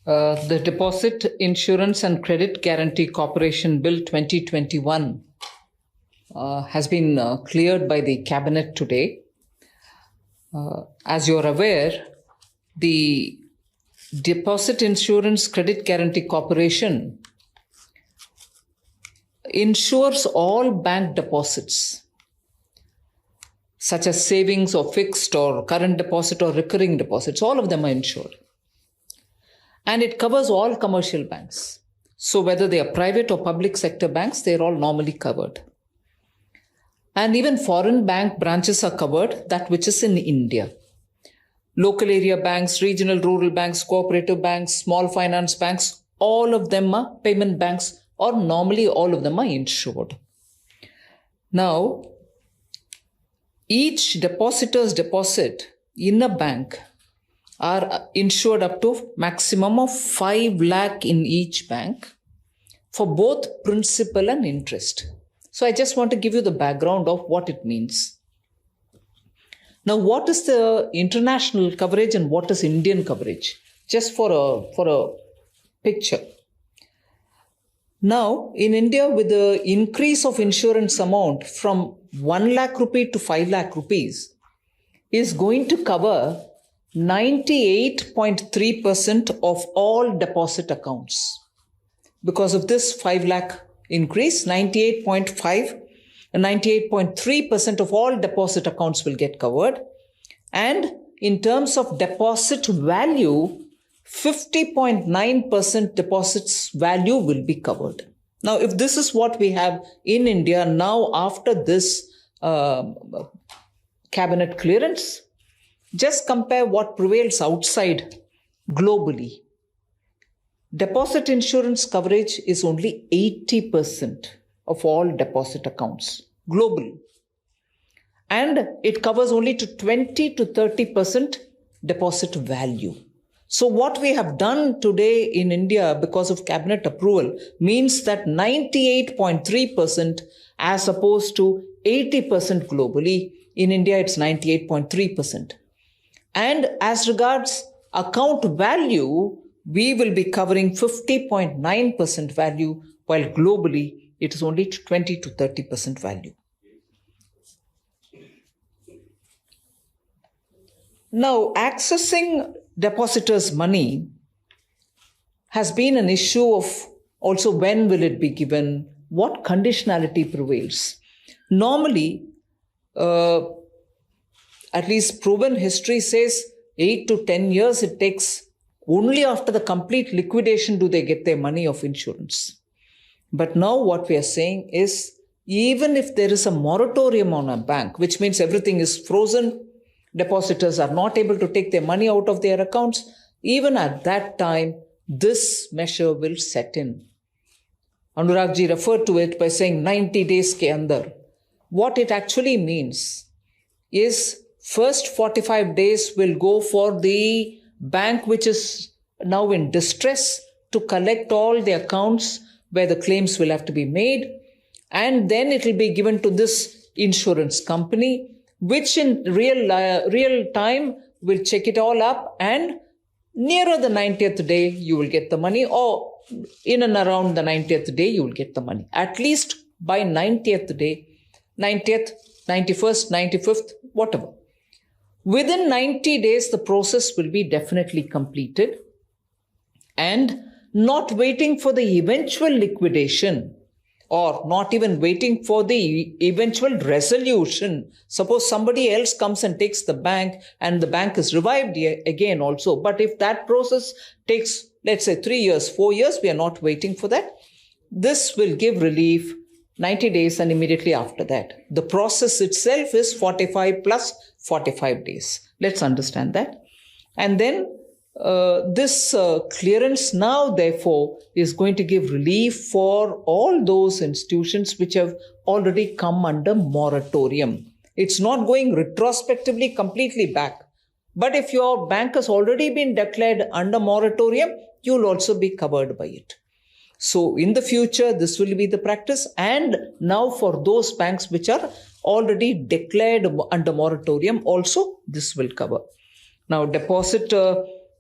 The Deposit Insurance and Credit Guarantee Corporation Bill 2021 has been cleared by the Cabinet today. As you're aware, the Deposit Insurance Credit Guarantee Corporation insures all bank deposits, such as savings or fixed or current deposit or recurring deposits. All of them are insured. And it covers all commercial banks. So whether they are private or public sector banks, they're all normally covered. And even foreign bank branches are covered, that which is in India. Local area banks, regional rural banks, cooperative banks, small finance banks, all of them are payment banks, or normally all of them are insured. Now, each depositor's deposit in a bank are insured up to maximum of 5 lakh in each bank for both principal and interest. So I just want to give you the background of what it means. Now, what is the international coverage and what is Indian coverage? Just for a picture. Now, in India, with the increase of insurance amount from 1 lakh rupee to 5 lakh rupees is going to cover 98.3% of all deposit accounts. Because of this 5 lakh increase, 98.3% of all deposit accounts will get covered. And in terms of deposit value, 50.9% deposits value will be covered. Now, if this is what we have in India now after this cabinet clearance, just compare what prevails outside globally. Deposit insurance coverage is only 80% of all deposit accounts globally. And it covers only to 20 to 30% deposit value. So what we have done today in India because of cabinet approval means that 98.3% as opposed to 80% globally. In India, it's 98.3%. And as regards account value, we will be covering 50.9% value, while globally it is only 20 to 30% value. Now, accessing depositors' money has been an issue of also when will it be given, what conditionality prevails. Normally, at least proven history says 8 to 10 years it takes. Only after the complete liquidation do they get their money of insurance. But now what we are saying is, even if there is a moratorium on a bank, which means everything is frozen, depositors are not able to take their money out of their accounts, even at that time, this measure will set in. Anurag ji referred to it by saying 90 days ke andar. What it actually means is first 45 days will go for the bank which is now in distress to collect all the accounts where the claims will have to be made. And then it will be given to this insurance company, which in real time will check it all up, and nearer the 90th day, you will get the money, or in and around the 90th day, you will get the money. At least by 90th day, 90th, 91st, 95th, whatever. Within 90 days, the process will be definitely completed, and not waiting for the eventual liquidation or not even waiting for the eventual resolution. Suppose somebody else comes and takes the bank and the bank is revived again also. But if that process takes, let's say 3 years, 4 years, we are not waiting for that. This will give relief 90 days and immediately after that. The process itself is 45 plus 45 days. Let's understand that. And then this clearance now, therefore, is going to give relief for all those institutions which have already come under moratorium. It's not going retrospectively completely back. But if your bank has already been declared under moratorium, you'll also be covered by it. So in the future, this will be the practice. And now for those banks which are already declared under moratorium, also this will cover. Now, deposit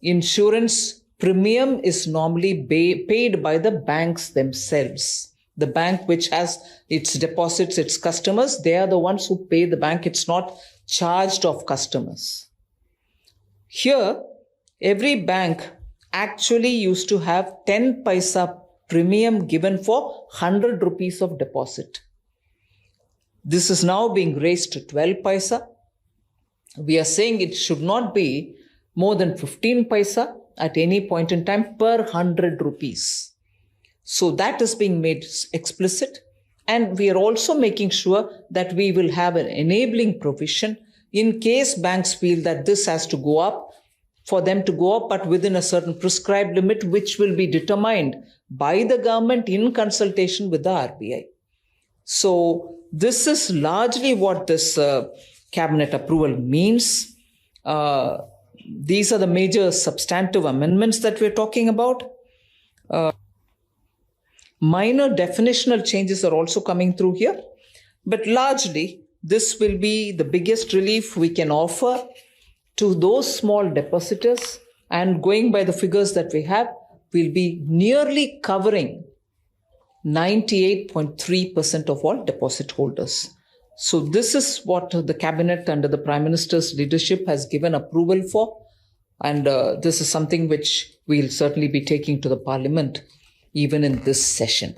insurance premium is normally paid by the banks themselves. The bank which has its deposits, its customers, they are the ones who pay the bank. It's not charged of customers. Here, every bank actually used to have 10 paisa premium given for 100 rupees of deposit. This is now being raised to 12 paisa. We are saying it should not be more than 15 paisa at any point in time per 100 rupees. So that is being made explicit. And we are also making sure that we will have an enabling provision in case banks feel that this has to go up, for them to go up, but within a certain prescribed limit, which will be determined by the government in consultation with the RBI. So this is largely what this cabinet approval means. These are the major substantive amendments that we're talking about. Minor definitional changes are also coming through here, but largely this will be the biggest relief we can offer to those small depositors, and going by the figures that we have, will be nearly covering 98.3% of all deposit holders. So this is what the cabinet under the Prime Minister's leadership has given approval for. And this is something which we'll certainly be taking to the Parliament even in this session.